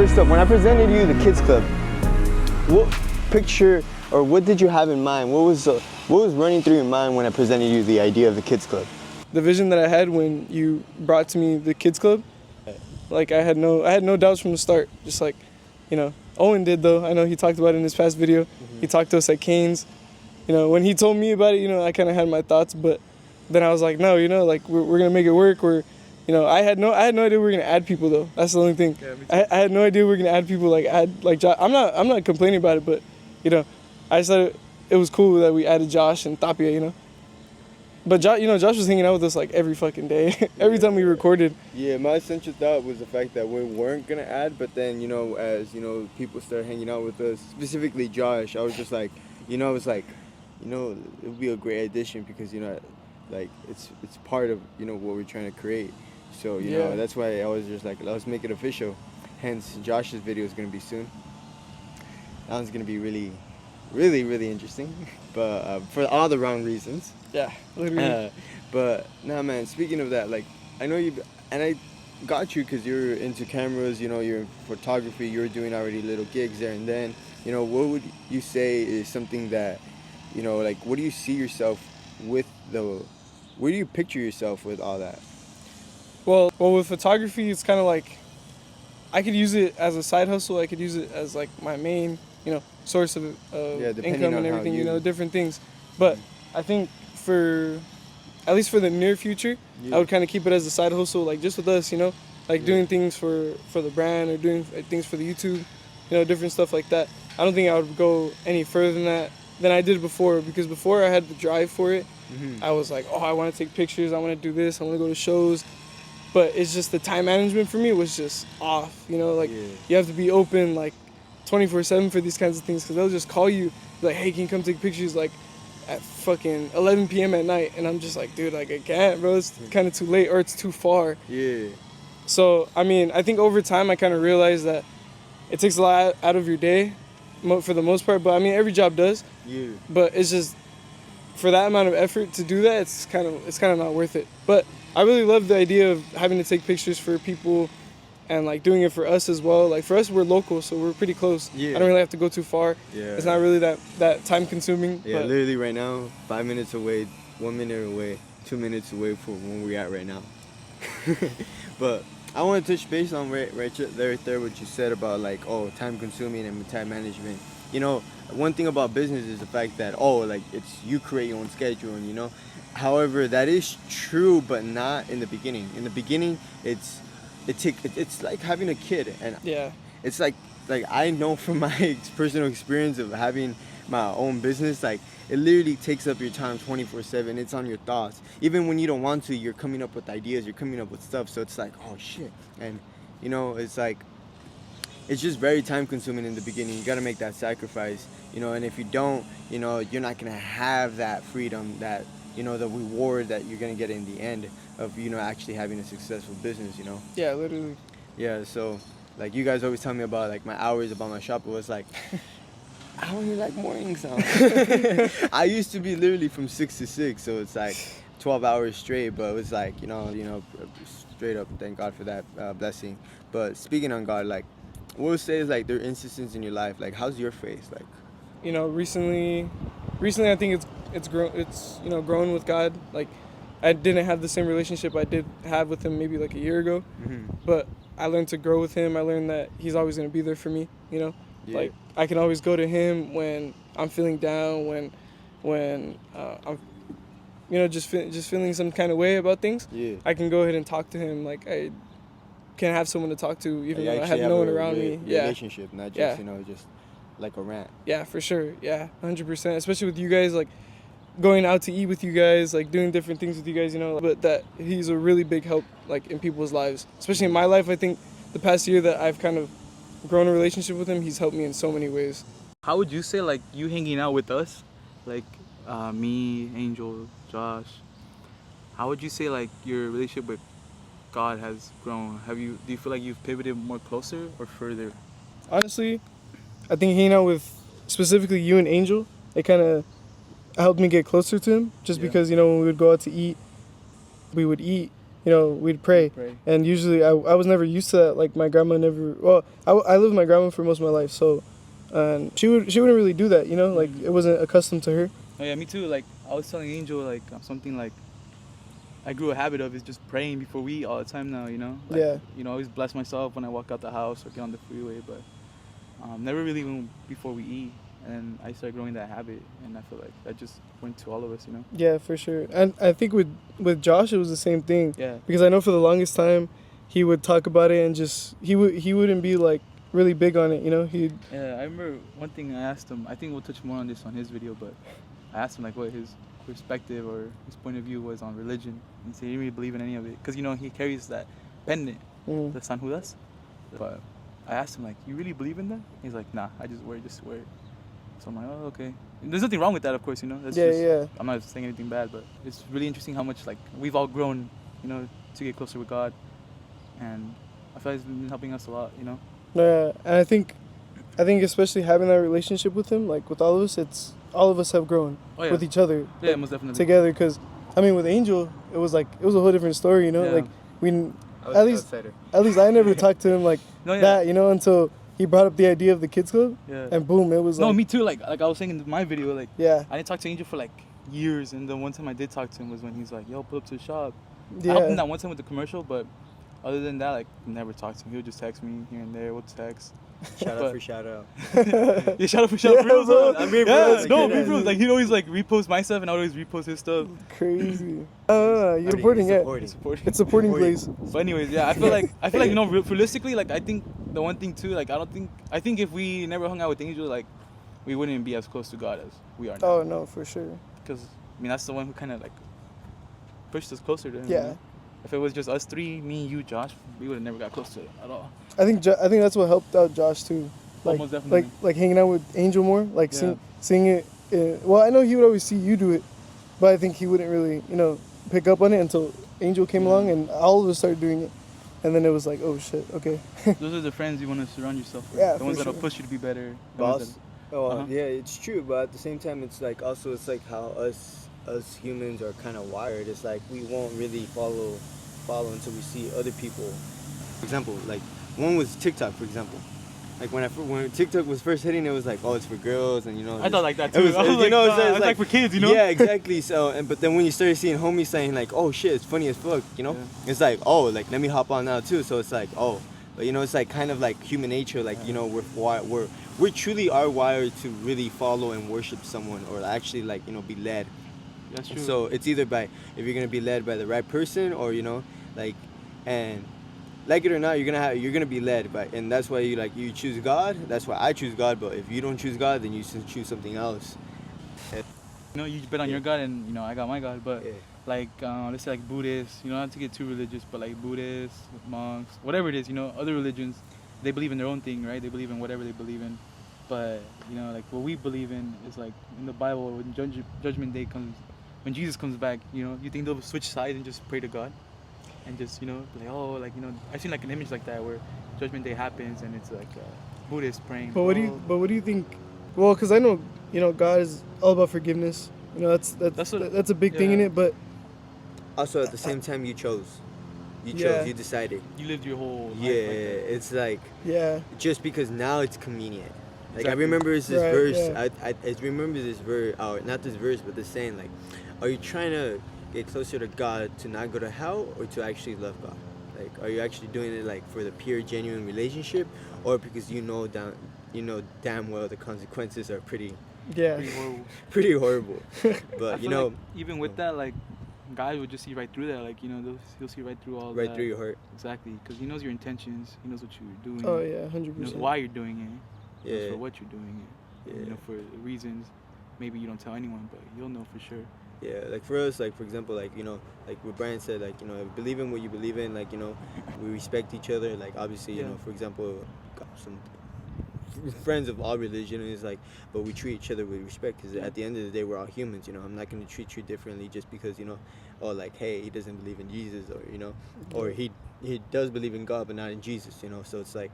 first up, when I presented you the Kids Club, what picture or what did you have in mind? What was running through your mind when I presented you the idea of the Kids Club? The vision that I had when you brought to me the Kids Club, like I had no doubts from the start. Just like, Owen did though. I know he talked about it in his past video. Mm-hmm. He talked to us at Canes. When he told me about it, I kind of had my thoughts, but then I was like, no, like we're gonna make it work. I had no idea we were gonna add people though. That's the only thing. Yeah, I had no idea we were gonna add people like Josh. I'm not complaining about it, but I just thought it was cool that we added Josh and Tapia. But Josh was hanging out with us like every fucking day, every time we recorded. Yeah, my central thought was the fact that we weren't gonna add, but then as people started hanging out with us, specifically Josh, I was just like, it would be a great addition because like it's part of what we're trying to create. So that's why I was just like, let's make it official. Hence, Josh's video is gonna be soon. That one's gonna be really, really, really interesting, but for all the wrong reasons. Yeah, literally. But nah, man. Speaking of that, like I know you, and I got you because you're into cameras. You're in photography. You're doing already little gigs there and then. What would you say is something that, like what do you see yourself with where do you picture yourself with all that? Well, with photography, it's kind of like I could use it as a side hustle. I could use it as like my main, source of income and everything. Different things. But I think at least for the near future, I would kind of keep it as a side hustle, like just with us, doing things for the brand or doing things for the YouTube, different stuff like that. I don't think I would go any further than I did before, because before I had the drive for it. Mm-hmm. I was like, I want to take pictures, I want to do this, I want to go to shows. But it's just the time management for me was just off, you have to be open like 24/7 for these kinds of things, because they'll just call you like, hey, can you come take pictures like at fucking 11 p.m. at night? And I'm just like, dude, like I can't, bro, it's kind of too late or it's too far. Yeah. So, I think over time I kind of realized that it takes a lot out of your day for the most part, but every job does. Yeah. But it's just, for that amount of effort to do that, it's kind of not worth it. But I really love the idea of having to take pictures for people and like doing it for us as well. Like for us, we're local, so we're pretty close. Yeah. I don't really have to go too far. Yeah. It's not really that time consuming. Yeah, but literally right now, 5 minutes away, 1 minute away, 2 minutes away from where we're at right now. But I want to touch base on right there what you said about like, time consuming and time management. One thing about business is the fact that like it's you create your own schedule, and however that is true, but not in the beginning. In the beginning, it's like having a kid, and it's like I know from my personal experience of having my own business, like it literally takes up your time 24/7. It's on your thoughts. Even when you don't want to, you're coming up with ideas, you're coming up with stuff. So it's like, oh shit. And it's like, it's just very time consuming in the beginning. You got to make that sacrifice, and if you don't, you're not going to have that freedom, that, the reward that you're going to get in the end of, actually having a successful business, Yeah, literally. Yeah. So like you guys always tell me about like my hours about my shop. It was like, I only like mornings now. I used to be literally from 6 to 6, so it's like 12 hours straight. But it was like, straight up, thank God for that blessing. But speaking on God, like, what would say is like there are instances in your life, like how's your faith like? Recently I think it's grown with God. Like I didn't have the same relationship I did have with him maybe like a year ago. Mm-hmm. But I learned to grow with him. I learned that he's always going to be there for me, Yeah. Like I can always go to him when I'm feeling down, when I'm just feeling some kind of way about things. Yeah. I can go ahead and talk to him. Like I can have someone to talk to, even though I have no one around me. Relationship, not just just like a rant. Yeah, for sure. Yeah, 100%. Especially with you guys, like going out to eat with you guys, like doing different things with you guys. But that he's a really big help, like in people's lives, especially in my life. I think the past year that I've kind of grown a relationship with him, he's helped me in so many ways. How would you say like you hanging out with us, like me, Angel, Josh? How would you say like your relationship with God has grown? Do you feel like you've pivoted more closer or further? Honestly, I think hanging out with specifically you and Angel, it kind of helped me get closer to him. Just because when we would go out to eat, we would eat, we'd pray. And usually I was never used to that. Like my grandma never. Well, I lived with my grandma for most of my life, so she wouldn't really do that. Like it wasn't accustomed to her. Oh yeah, me too. Like I was telling Angel, like something like I grew a habit of is just praying before we eat all the time now. Like, Yeah. I always bless myself when I walk out the house or get on the freeway, but never really when before we eat. And I started growing that habit, and I feel like that just went to all of us. Yeah, for sure. And I think with Josh it was the same thing. Yeah. Because I know for the longest time he would talk about it and just he wouldn't be like really big on it. He'd. Yeah, I remember one thing I asked him. I think we'll touch more on this on his video, but I asked him like what his perspective or his point of view was on religion. He said he didn't really believe in any of it because he carries that pendant, the San Judas. But I asked him like, you really believe in that? He's like, nah, I just wear it. So I'm like, oh, okay. There's nothing wrong with that, of course, That's yeah. I'm not saying anything bad, but it's really interesting how much like we've all grown, to get closer with God, and I feel like it's been helping us a lot, Yeah, and I think especially having that relationship with him, like with all of us, it's all of us have grown with each other. Yeah, most definitely. Together, because with Angel, it was a whole different story, Yeah. Like we, At least I never talked to him like that, until he brought up the idea of the kids club, and boom, it was no, me too. Like I was saying in my video, like yeah, I didn't talk to Angel for like years, and the one time I did talk to him was when he's like, "Yo, pull up to the shop." Yeah. I helped him that one time with the commercial, but other than that, like never talked to him. He'll just text me here and there. We'll text. Shout out for shout out. Yeah, shout out for shout out. Yeah, bro. I'm being bro. Bro. Like he'd always like repost my stuff, and I would always repost his stuff. Crazy. You're supporting it. It's supporting place. But anyways, yeah, I feel like realistically, like I think the one thing too, like I think if we never hung out with Angel, like we wouldn't be as close to God as we are now. Oh no, for sure. Because that's the one who kind of like pushed us closer to him. Yeah. If it was just us three, me, you, Josh, we would have never got close to it at all. I think that's what helped out Josh too. Like, most definitely. like hanging out with Angel more, like seeing it. Well, I know he would always see you do it, but I think he wouldn't really, pick up on it until Angel came along and all of us started doing it, and then it was like, oh shit, okay. Those are the friends you want to surround yourself with. Yeah, the ones for that'll sure. push you to be better. Yeah, it's true, but at the same time, it's like also it's like how us humans are kind of wired. It's like we won't really follow until we see other people. For example, like one was TikTok, for example. Like when TikTok was first hitting, it was like, oh, it's for girls, and I thought like that too. It was, it's like for kids, Yeah, exactly. So, but then when you started seeing homies saying like, oh shit, it's funny as fuck, it's like, oh, like let me hop on now too. So it's like, oh, but it's like kind of like human nature, like we truly are wired to really follow and worship someone, or actually like be led. That's true. So it's either if you're gonna be led by the right person, or like, and like it or not, you're gonna be led by, and that's why you choose God. That's why I choose God. But if you don't choose God, then you should choose something else. You bet on your God, and I got my God. But like let's say like Buddhists, not to get too religious, but like Buddhists, monks, whatever it is, other religions, they believe in their own thing, right? They believe in whatever they believe in. But like what we believe in is like in the Bible, when Judgment Day comes, when Jesus comes back, you think they'll switch sides and just pray to God? And just, like, oh, like, I've seen like an image like that where Judgment Day happens and it's like Buddhists praying. But what do you think? Well, because I know, God is all about forgiveness. That's a big thing in it. But also at the same time, you chose, you decided. You lived your whole life. Yeah, it's like just because now it's convenient. Like exactly. I remember this verse. Yeah. I remember this verse. Not this verse, but the saying like, are you trying to get closer to God to not go to hell, or to actually love God? Like, are you actually doing it like for the pure, genuine relationship, or because damn well the consequences are pretty horrible. But like even with that, like God would just see right through that. Like he'll see right through all that. Right through your heart. Exactly, because He knows your intentions. He knows what you're doing. Oh yeah, 100%. He knows why you're doing it. Yeah. For what you're doing it. Yeah. And, for reasons maybe you don't tell anyone, but you'll know for sure. Yeah, like for us, like for example, like like what Brian said, like believe in what you believe in, like we respect each other, like obviously for example, got some friends of all religion, and it's like, but we treat each other with respect, because at the end of the day we're all humans. I'm not going to treat you differently just because oh, like, hey, he doesn't believe in Jesus, or or he does believe in God but not in Jesus, so it's like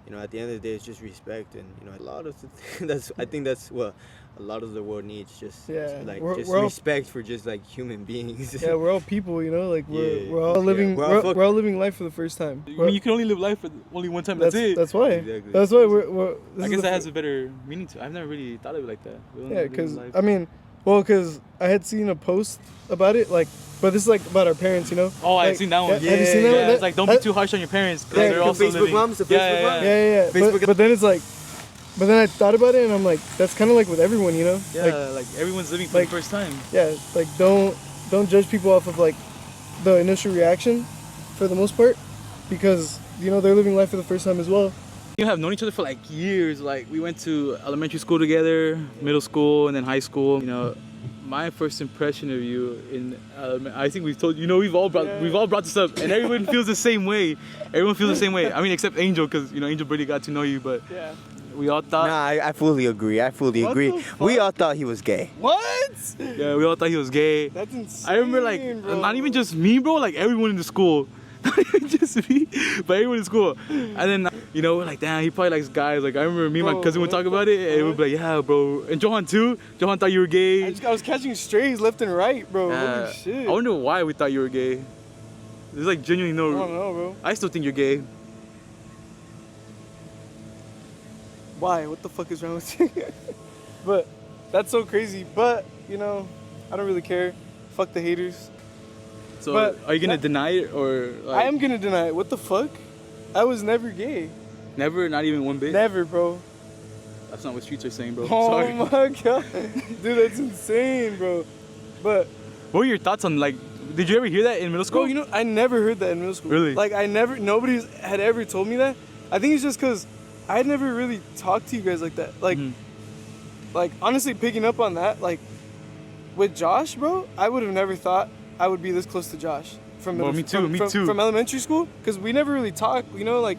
you know, at the end of the day, it's just respect, and you know, a lot of I think that's what a lot of the world needs, just like just respect for just like human beings. Yeah, we're all people, you know, like we're all living we're all living life for the first time. I mean, you can only live life for only one time. That's it. That's why. Exactly. That's why we're I guess that has a better meaning to it. I've never really thought of it like that. Yeah, because I mean, well, because I had seen a post about it, like, but this is like about our parents, you know. Oh, like, I've seen that one. Yeah, have you seen that one? It's like, don't be too harsh on your parents, because they're also Facebook living. moms, the Facebook moms. Yeah. But then it's like, but then I thought about it, and I'm like, that's kind of like with everyone, you know. Yeah, like everyone's living for the first time. Yeah, like don't judge people off of like the initial reaction, for the most part, because you know they're living life for the first time as well. You have known each other for like years. Like we went to elementary school together, middle school, and then high school. You know, my first impression of you I think we've told you know we've all brought this up, and everyone feels the same way. Everyone feels the same way. I mean, except Angel, because you know Angel barely got to know you, but we all thought. Nah, I fully agree. We all thought he was gay. What? Yeah, we all thought he was gay. That's insane. I remember like bro. Not even just me, bro. Like everyone in the school. Not even just me, but everyone in school. And then, you know, we're like, damn, he probably likes guys. Like, I remember me and my cousin would talk about it, and we'd be like, yeah, bro. And Johan, too. Johan thought you were gay. I was catching strays left and right, bro. Holy shit. I wonder why we thought you were gay. There's like genuinely no... I don't know, bro. I still think you're gay. Why? What the fuck is wrong with you? But that's so crazy. But, you know, I don't really care. Fuck the haters. So, are you gonna deny it, or like, I am gonna deny it. What the fuck? I was never gay. Never? Not even one bit? Never, bro. That's not what streets are saying, bro. Oh Sorry. my god. Dude, that's insane, bro. But what were your thoughts on, like, did you ever hear that in middle school? bro, you know, I never heard that in middle school. Really? Like, nobody had ever told me that. I think it's just because I had never really talked to you guys like that. Like, like, honestly, picking up on that, like, with Josh, bro, I would have never thought I would be this close to Josh from me too. From elementary school, because we never really talked, you know, like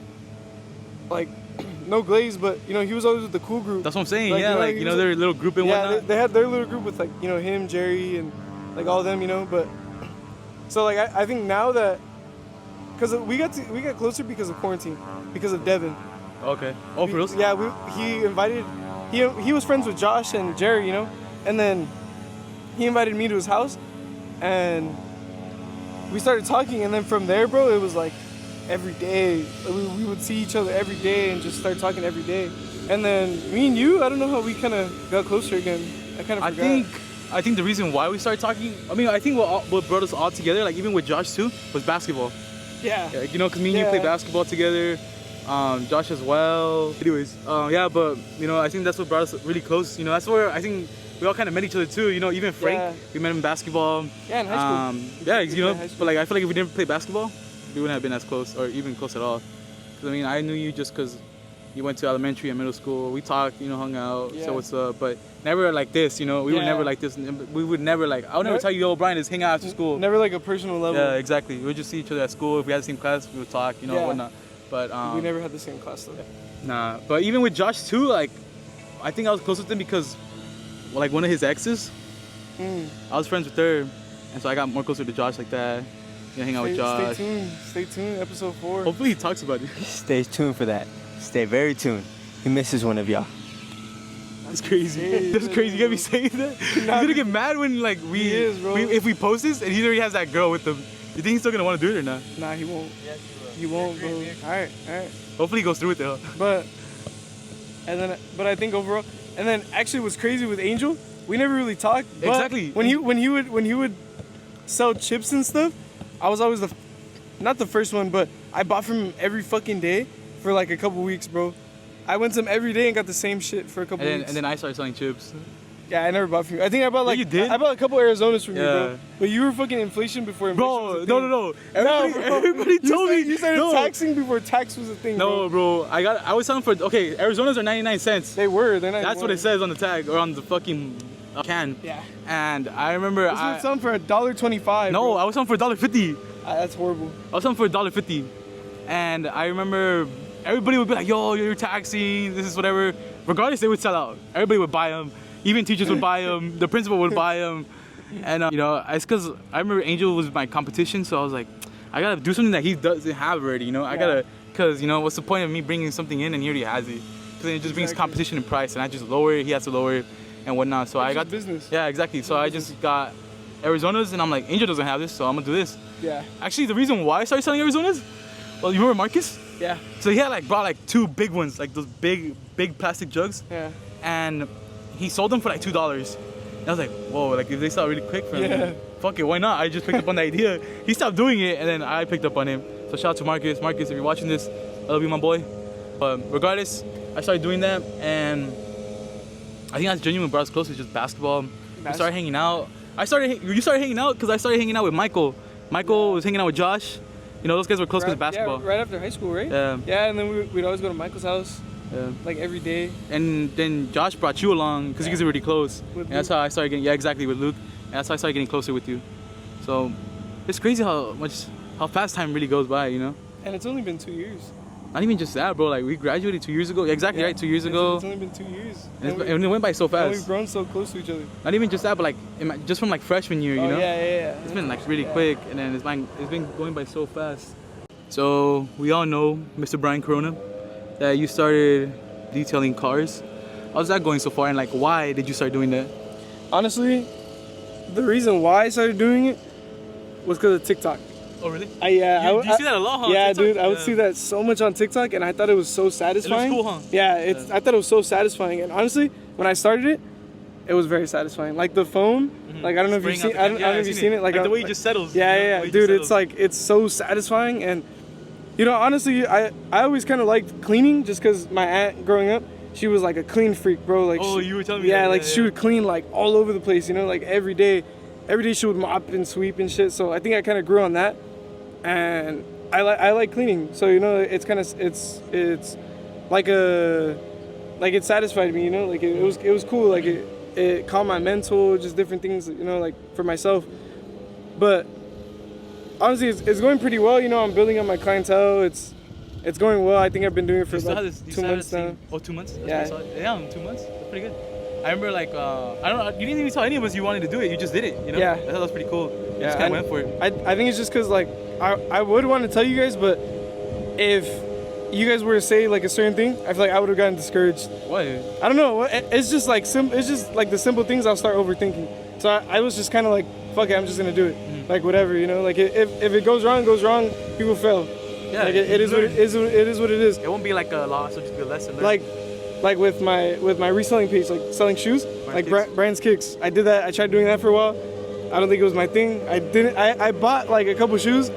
no glaze, but you know he was always with the cool group. That's what I'm saying. Like, Yeah, like you know their little group and whatnot. They had their little group with like you know him, Jerry, and like all of them, you know. But so like I think now that because we got closer because of quarantine, because of Devin. Okay. Oh, for real? Yeah, he was friends with Josh and Jerry, you know, and then he invited me to his house. And we started talking, and then from there, bro, it was like every day. We would see each other every day and just start talking every day. And then me and you, I don't know how we kind of got closer again. I kind of forgot. I think the reason why we started talking, I mean, I think what brought us all together, like even with Josh too, was basketball. Yeah. You know, because me and you play basketball together. Josh as well. Anyways, but you know, I think that's what brought us really close. You know, that's where I think we all kind of met each other too, you know, even Frank, we met him in basketball. Yeah, in high school. You know, but like I feel like if we didn't play basketball, we wouldn't have been as close or even close at all. Cause I mean, I knew you just cause you went to elementary and middle school. We talked, you know, hung out, said what's up, but never like this, you know. We were never like this. We would never like, I would never tell you, yo, Brian, let's hang out after school. Never like a personal level. Yeah, exactly. We would just see each other at school. If we had the same class, we would talk, you know, whatnot. But we never had the same class though. Nah, but even with Josh too, like, I think I was close with him because like one of his exes, I was friends with her, and so I got more closer to Josh like that. You know, hang out with Josh. Stay tuned, episode 4. Hopefully he talks about it. Stay tuned for that. Stay very tuned. He misses one of y'all. That's crazy. That's crazy. You gotta be saying that. He's gonna get mad when like if we post this and he already has that girl with him. You think he's still gonna want to do it or not? Nah, he won't. Yes, he won't, bro. All right. Hopefully he goes through with it. Huh? But I think overall, and then actually what's crazy with Angel, we never really talked. But exactly. When he would sell chips and stuff, I was always not the first one, but I bought from him every fucking day for like a couple weeks, bro. I went to him every day and got the same shit for a couple weeks. And then I started selling chips. Yeah, I never bought from you. I think I bought like you did? I bought a couple Arizonas from you, bro. But you were fucking inflation before inflation was a thing. No. Everybody told me. You started taxing before tax was a thing, bro. No, bro. I was selling for, okay, Arizonas are 99 cents. They're 99. That's what it says on the tag or on the fucking can. Yeah. And I remember I was selling for $1.25. No, I was selling for $1.50. That's horrible. I was selling for $1.50. And I remember everybody would be like, yo, you're taxing, this is whatever. Regardless, they would sell out. Everybody would buy them. Even teachers would buy them. The principal would buy them. And, you know, it's because I remember Angel was my competition, so I was like, I gotta do something that he doesn't have already, you know? I gotta Because, you know, what's the point of me bringing something in and he already has it? Because it just brings competition in price, and I just lower it, he has to lower it, and whatnot. So I got business. Yeah, exactly. So I just got Arizona's, and I'm like, Angel doesn't have this, so I'm gonna do this. Yeah. Actually, the reason why I started selling Arizona's, well, you remember Marcus? Yeah. So he had like brought like 2 big ones, like those big plastic jugs. Yeah. And he sold them for like $2. And I was like, whoa, like if they sell really quick for him, fuck it, why not? I just picked up on the idea. He stopped doing it, and then I picked up on him. So shout out to Marcus. Marcus, if you're watching this, I love you, my boy. But regardless, I started doing that, and I think that's genuinely brought us closer, just basketball. We started hanging out. You started hanging out because I started hanging out with Michael. Michael was hanging out with Josh. You know, those guys were close because of basketball. Yeah, right after high school, right? Yeah. Yeah, and then we'd always go to Michael's house, like every day. And then Josh brought you along because you guys were really close. And that's how I started getting, with Luke. And that's how I started getting closer with you. So it's crazy how fast time really goes by, you know? And it's only been 2 years. Not even just that, bro. Like, we graduated 2 years ago. Yeah, exactly, right? 2 years ago. It's only been 2 years. And it went by so fast. And we've grown so close to each other. Not even just that, but like, just from like freshman year, you know? Yeah. It's been like really quick, and then it's been going by so fast. So we all know, Mr. Brian Corona, that you started detailing cars. How's that going so far, and like, why did you start doing that? Honestly, the reason why I started doing it was because of TikTok. Oh, really? Do you see that a lot, huh? Yeah, TikTok? dude, I would see that so much on TikTok, and I thought it was so satisfying. It looks cool, huh? Yeah, I thought it was so satisfying, and honestly, when I started it, it was very satisfying. Like the foam, like I don't know if you've seen, I don't know if you've seen it. Like the way it just settles. Yeah, dude, it's like it's so satisfying, and you know, honestly, I always kind of liked cleaning just because my aunt growing up, she was like a clean freak, bro. Like you were telling me. Yeah, like she would clean like all over the place, you know, like every day she would mop and sweep and shit. So I think I kind of grew on that. And I like cleaning, so you know it's kind of it's like it satisfied me, you know, like it was cool, like it calmed my mental, just different things, you know, like for myself. But honestly, it's going pretty well, you know. I'm building up my clientele. It's going well. I think I've been doing it for about 2 months now. Oh, 2 months? That's 2 months. That's pretty good. I remember like I don't know. You didn't even tell any of us you wanted to do it. You just did it. You know. Yeah. I thought that was pretty cool. You just kind of went for it. I think it's just because like I would want to tell you guys, but if you guys were to say like a certain thing, I feel like I would have gotten discouraged. Why? I don't know. It's just like it's just like the simple things I'll start overthinking. So I was just kind of like, fuck it, I'm just gonna do it. Like whatever, you know. Like if it goes wrong, people fail. Yeah. Like it is what it is. It is what it is. It won't be like a loss. It'll just be a lesson learned. Like with my reselling page, like selling shoes, Brand's Kicks. I did that. I tried doing that for a while. I don't think it was my thing. I bought like a couple shoes,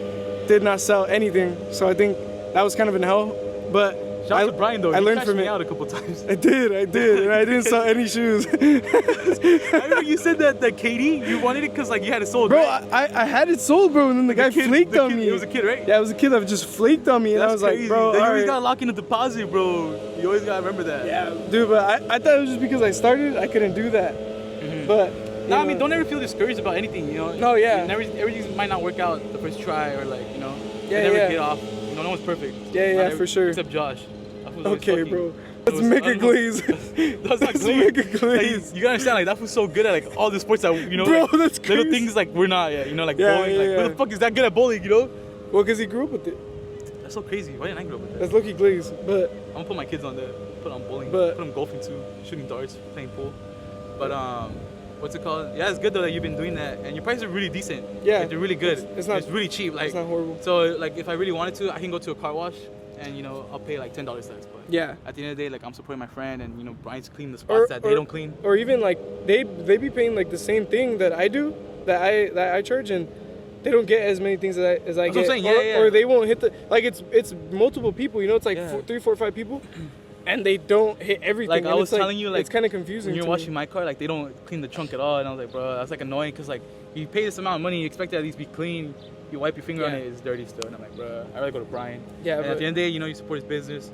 did not sell anything. So I think that was kind of in hell. But shout out to Brian though. I learned from it. Out a couple times. I did, and I didn't sell any shoes. I remember you said that Katie, you wanted it because like you had it sold. Bro, right? I had it sold, bro, and then the guy flaked on me. It was a kid, right? Yeah, it was a kid that just flaked on me, and I was crazy. like, bro, you always gotta lock in a deposit, bro. You always gotta remember that. Yeah, dude, but I thought it was just because I started, I couldn't do that. But no, I mean, don't ever feel discouraged about anything, you know. No, yeah. Everything might not work out the first try, or like, you know, yeah, never get off. You know, no one's perfect. Yeah, for sure. Except Josh. Okay, bro. Let's make a glaze. That's not glaze. Make a glaze. Like, you gotta understand, like that was so good at like all the sports that you know, bro, like, that's crazy. little things like we're not yet, you know, like bowling. Like who the fuck is that good at bowling, you know? Well, cause he grew up with it. That's so crazy. Why didn't I grow up with that? That's low-key glaze, but I'm gonna put my kids on that. Put on bowling. But put them golfing too, shooting darts, playing pool. But what's it called? Yeah, it's good though that you've been doing that, and your prices are really decent. Yeah, like, they're really good. It's really cheap. Like it's not horrible. So like if I really wanted to, I can go to a car wash, and you know I'll pay like $10 less. But yeah, at the end of the day, like I'm supporting my friend, and you know Brian's cleaning the spots that they don't clean. Or even like they be paying like the same thing that I do, that I charge, and they don't get as many things as I That's get. What I'm saying. Or they won't hit the like it's multiple people. You know, it's like 3, 4, 5 people. And they don't hit everything. Like I was like, telling you, like it's kind of confusing. When you're washing my car, like they don't clean the trunk at all, and I was like, bro, that's like annoying because like you pay this amount of money, you expect it to at least be clean. You wipe your finger on it, it's dirty still, and I'm like, bro, I'd rather go to Brian. Yeah. And at the end of the day, you know, you support his business.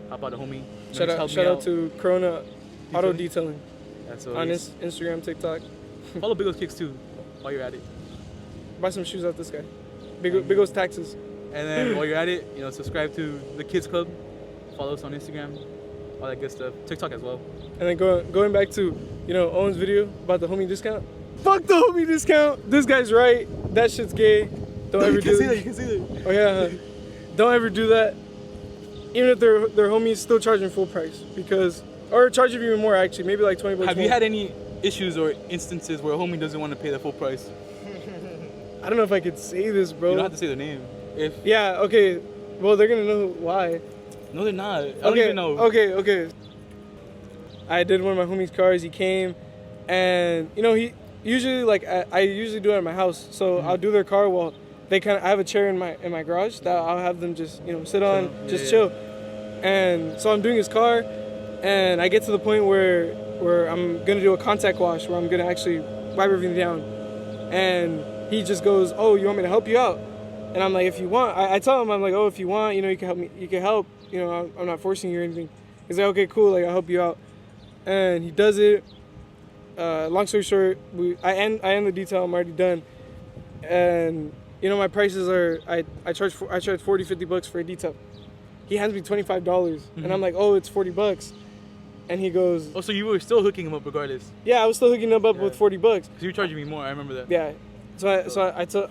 How about the homie? Shout out to Corona Auto Detailing. That's so on Instagram, TikTok. Follow Big O's Kicks too, while you're at it. Buy some shoes out this guy. Big O's Taxes. And then while you're at it, you know, subscribe to the Kids Club. Follow us on Instagram. All that good stuff. TikTok as well. And then going back to, you know, Owen's video about the homie discount. Fuck the homie discount. This guy's right. That shit's gay. Don't ever do that. You can see that. Oh yeah. Don't ever do that. even if they're homies, still charging full price or charging even more actually, maybe like 20 bucks. Have more. you had any issues or instances where a homie doesn't want to pay the full price? I don't know if I could say this, bro. You don't have to say their name. Yeah, okay. Well, they're gonna know why. No, they're not. I don't even know. Okay. I did one of my homie's cars. He came, and he usually like I usually do it at my house. So I'll do their car while I have a chair in my garage that I'll have them just sit on, chill. And so I'm doing his car, and I get to the point where I'm gonna do a contact wash, where I'm gonna actually wipe everything down, and he just goes, "Oh, you want me to help you out?" And I'm like, "If you want," I tell him, I'm like, "Oh, if you want, you can help me. You can help. I'm not forcing you or anything." He's like, "Okay, cool. Like, I'll help you out." And he does it. Long story short, I end the detail. I'm already done. And my prices are I charge 40, 50 bucks for a detail. He hands me $25, and I'm like, "Oh, it's 40 bucks." And he goes, "Oh, so you were still hooking him up regardless?" Yeah, I was still hooking him up with 40 bucks. So you were charging me more. I remember that. Yeah. So I told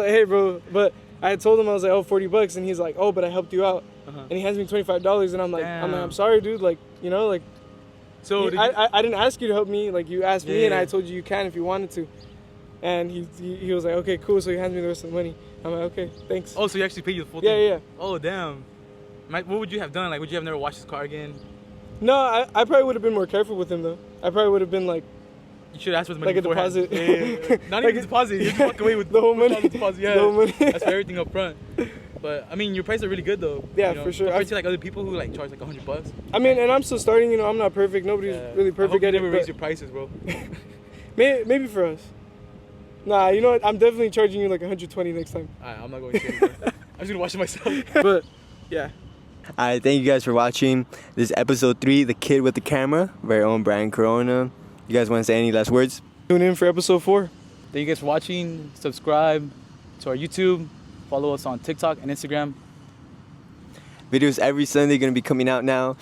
hey bro, but I told him, I was like, "Oh, 40 bucks," and he's like, "Oh, but I helped you out." And he hands me $25, and I'm like, I'm sorry, dude. Like, like. So I didn't ask you to help me. Like, you asked me, and I told you can if you wanted to. And he was like, "Okay, cool." So he hands me the rest of the money. I'm like, "Okay, thanks." Oh, so he actually paid you the full thing? Yeah. Oh, damn. What would you have done? Like, would you have never washed his car again? No, I probably would have been more careful with him though. I probably would have been like. You should ask for the money like beforehand. A deposit. Yeah. Not even a deposit. You just walk away with the whole money. Deposit. Yeah. The whole money. That's for everything up front. But I mean, your prices are really good though. Yeah, for sure. Compared to like other people who like charge like $100. I mean, and I'm still starting. I'm not perfect. Nobody's really perfect I hope at you it. never raise your prices, bro. Maybe for us. Nah, you know what? I'm definitely charging you like 120 next time. Alright, I'm not going to say anything. I'm just gonna wash it myself. But yeah. Alright, thank you guys for watching. This is episode 3, The Kid with the Camera, very own Brian Corona. You guys want to say any last words? Tune in for episode 4. Thank you guys for watching. Subscribe to our YouTube. Follow us on TikTok and Instagram. Videos every Sunday going to be coming out now.